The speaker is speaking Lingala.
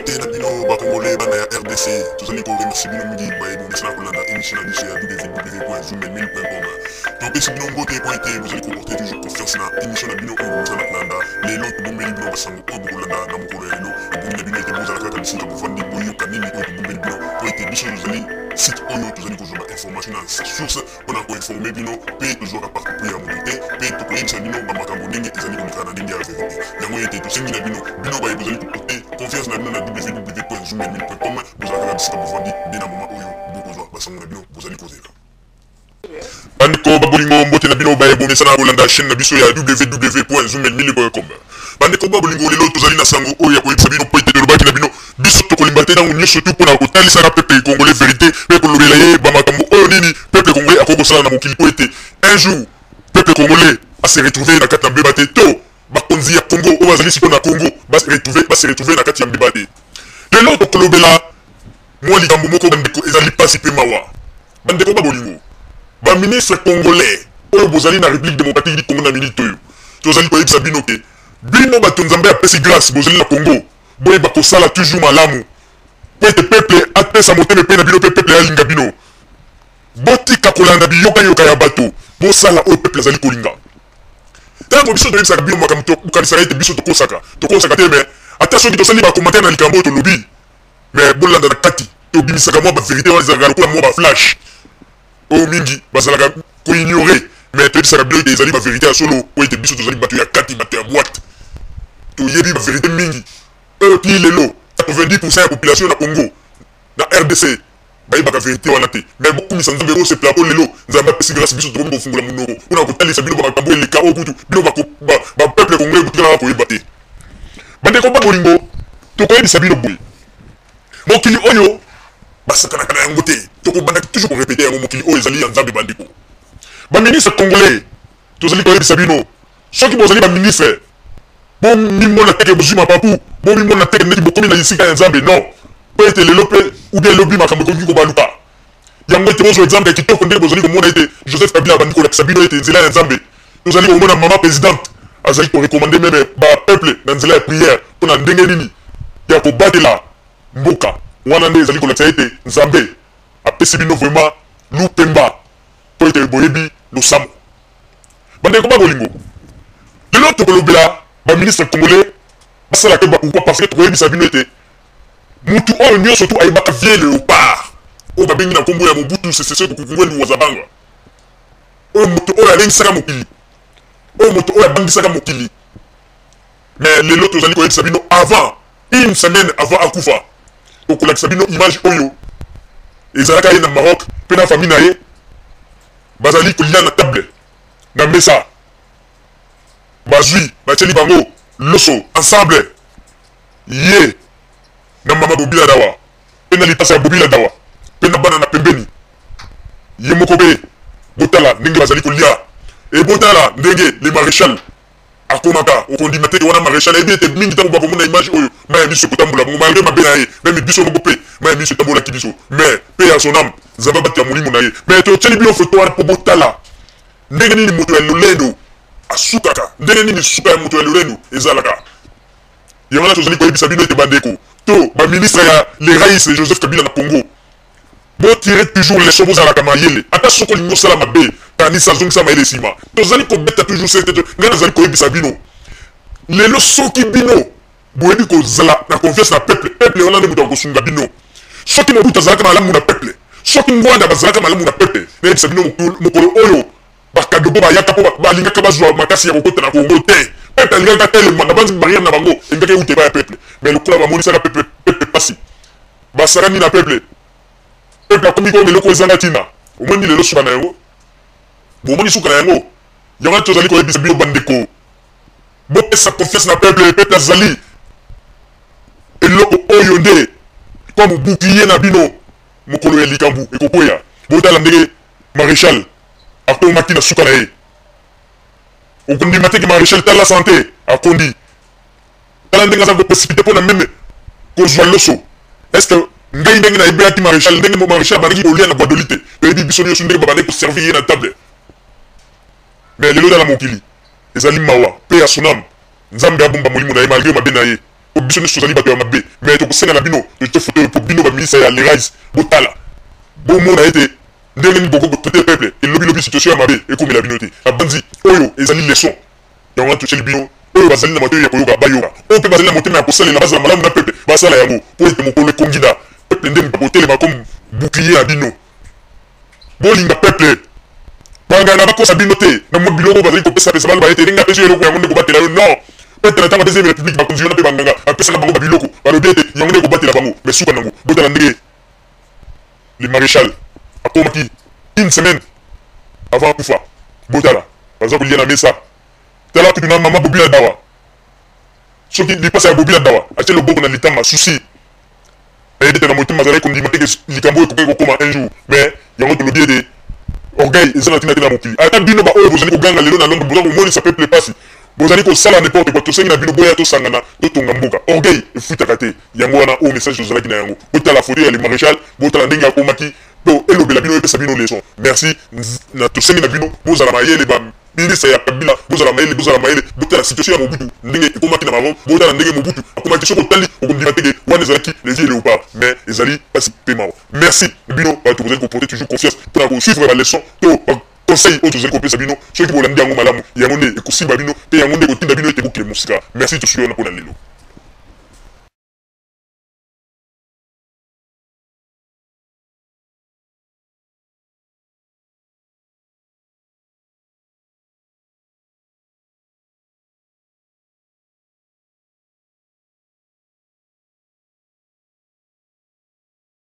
Te na bino bakongole bana ya RDC tozali koremercie bino mingi bayebongisana kolanda émission na biso ya www.zoomel1000.com topesi bino mbote po ete bozali koporte toujours confiance na émission na bino oyo bozala kolanda lelo tobombeli bino basango oyo bokolanda na mokolo ya lelo ebongi na bino ete bozala kaka bisika bovandi boyoka nini oyo tobombeli bino po ete biso tozali site oyo tozali kozwa bainformation na source mpona koinforme bino mpe tozwaka partout po ya mobilité mpe tokoyebisa bino bamakambo ndenge ezali komekana na ndenge ya verité yango ete tosengi na bino baye bozali koporte confiance na bino na www.zoomel1000.com bozala kaka bisika bovandi nde na moma oyo bokozwa basango na bino bozali kozela bandeko babolingo mbote na bino bayebomesana kolanda chaîne na biso ya www.zoomel1000.com bandeko babolingo lelo tozali na sango oyo ya koyebisa bino po ete tolobaki na bino biso tokolimba te ntango nyonso tu mpona kotalisaka peuple congolais vérité mpe kolobela ye bamakambo oyo nini peuple congolais akoki kosala na mokili po ete un jour peuple congolais ase retrouve na kati ya mbeba te to bakonzi ya congo oyo bazali siko na congo base retrouve na kati ya mbeba te lelo tokolobela mwa likambo moko bandeko ezali pasi mpe mawa bandeko babolingo baministre congolais oyo bozali na république démocratique du congo na minute oyo tozali koyebisa bino ke bino bato nzambe apesi grâce bozali na congo boyeba kosala toujours malamu po ete peuple apesa motema epai na bino mpe peuple alinga bino botika kolanda biyokayoka ya bato bosala oyo peuple azali kolinga ntango biso toyebisaka bino makambo tokanisaka ete biso tokosaka te me ata soki tosali bakommentaire na likambo oyo tolobi me bolanda na kati tobimisaka mwa baverité wana ezalaka lokola mwa baflash oyo mingi bazalaka koignore me toyebisaka bino ete ezali baverité ya solo oyo ete biso tozali bato ya kati bato ya boite toyebi baverité mingi oyo ti lelo 90% ya population na congo na RDC bayebaka verité wana te me bokumisa nzambe osepela po lelo nzambe apesi grâce biso tokomi kofungola monoko mpona kotalisa bino bamakambo eleka oyo kutu bino bapeuple congolais botikala koyeba te bandeko babolingo tokoyebisa bino boye mokili oyo basakanaka na yango te tokobandaki toujours korepete yango mokili oyo ezali ya nzambe bandeko baministre congolais tozali koyebisa bino soki bozali baministre bomimona teke bozwi mapapu bomimona teke ndeti bokomi na esika ya nzambe non po ete lelo mpe ubie elobi makambo ekoki kobaluka yango ete bozwa exemple ya kitoko ndenge bozali komona ete Joseph Kabila abandi kolakisa bino ete nzela ya nzambe tozali komona mama présidente azali korekomande meme bapeuple na nzela ya prière mpona ndenge nini ya kobatela mboka wana nde ezali kolakisa ete nzambe apesi bino vraiment lupemba po ete boyebi losambo bandeko babolingo lelo tokolobela baministre congolais basalaka bakokwa parce que tokoyebisa bino ete mutu oyo nyonso tu ayebaka vie léopard oyo babengi na nkombo ya mobutu sesese kokungweli wazabanga oyo moto oyo alengisaka mokili oyo moto oyo abangisaka mokili mais lelo tozali koyebisa bino avant une semaine avant akufa tokolakisa bino image oyo ezalaka ye na Maroc mpe na famille na ye bazali kolia na table na mesa bazwi batieli bango loso ensemble ye na mama Bobila Dawa mpe na litasa ya Bobila Dawa mpe na bana na pembeni ye moko mpe botala ndenge bazali kolia e botala ndenge le maréchal akomaka okondima teke wana maréchal ebi ete mingi ntango bakomona image oyo maya biso kotambola bongo malgré mabe na ye meme biso moko mpe maya biso etambolaki biso mais mpe ya son âme nzambe abati ya molimo na ye mais totieli bino foto wana mpo botala ndenge nini moto ya lolendo asukaka ndenge nini suka ya moto ya lolendo ezalaka yango wana tozali koyebisa bino ete bandeko to baministre ya le rais Joseph Kabila na Congo botire toujours leso bozalaka mayele ata soko olingi osala mabe kanisa azongisa mayele nsima tozali kobeta toujours sete ngai nazali koyebisa bino lelo soki bino boyebi kozala na confiance na peuple wana nde moto akosunga bino soki mobutu azalaka malamu na peuple soki ngwanda bazalaka malamu na peuple nayebisa bino mokolo oyo bakado mpo bayaka mpo balingaka bazwa makasi ya kokota na Congo te peuple alingaka telema na banzi barrière na bango elingaka euta epai ya peuple mais lokola bamonisaka peuple pasi basakani na peuple akomi komi eloko ezanga ntina omoni lelo suka na yango bomoni suka na yango yango tozali koyebisa bino bandeko bopesa confiance na peuple azali eloko oyo nde comme bouclier na bino mokolo ya likambu ekokwea botala ndenge maréchal akomaki na suka na ye okondima teke maréchal tala santé akondi tala ndenge aza koprécipité mpona meme kozwa loso est ce que ngai ndenge nayebelaki maréchal ndenge maréchal abandaki kolia na bwadoli te toyebi biso nyonso ndenge babandaki koservir ye na table mais lelo tala mokili ezali mawa mpe ya sonam nzambe abomba molimo na ye malgré mabe na ye po biso nyonso tozali bato ya mabe mais tokosenga na bino tote fauteuil po bino baministre ya lerais botala bomona ete ndenge nini bokotraite peuple elobilobi situation ya mabe ekomela bino te abandi oyo ezali leçon yango wana totyeli bino oyo bazali na matoi ya koyoka bayoka oyo mpe bazali na motema ya kosalela bazala malamu na peuple basala yango po ete mokolo ekongida peuple nde bakotelema comme bouclier ya bino bolinga peuple bangana bakosa bino te na mwa biloko bazali kopesa baloba ete ndenge apesi eloko yango nde kobatela yo non peuple na ntango deuxième république bakonzi wana mpe banganga bapesaka bango babiloko balobi ete yango nde kobatela bango mais suka nango botala ndenge le maréchal akomaki une semaine avant akufa botala baza kolia na mesa tala kutu na mama bobila dawa soki lipasa ya bobila dawa atie loboko na litama susi ayebi te na motema azalaki kondima teke likambo oyo ekoki kokoma un jour mais yango tolobi ete orgueil eza na ntina te na mokili ata bino baoyo bozali koganga lelo na londres boza komonisa peuple pasi bozali kosala n'importe quoi tosengi na bino boya tosangana totonga mboka orgueil efutaka te yango wana oyo message tozalaki na yango botala foto ya le maréchal botala ndenge akomaki to elobela bino epesa bino leçon merci na tosengi na bino bozala mayele ministre ya kabila bozala mayele botala situation ya mobutu ndenge ekomaki na bango botala ndenge mobutu akomaki soki otali okondima teke wana ezalaki les yeux léopard mais ezali pasi mpe mawa merci bino bato bozali koporter toujours confiance mpona kosuivre baleçon to conseil oyo tozali kopesa bino soki bolandi yango malamu yango nde ekosimba bino mpe yango nde ekotinda bino ete bokile mosika merci tosuki wana mpona lelo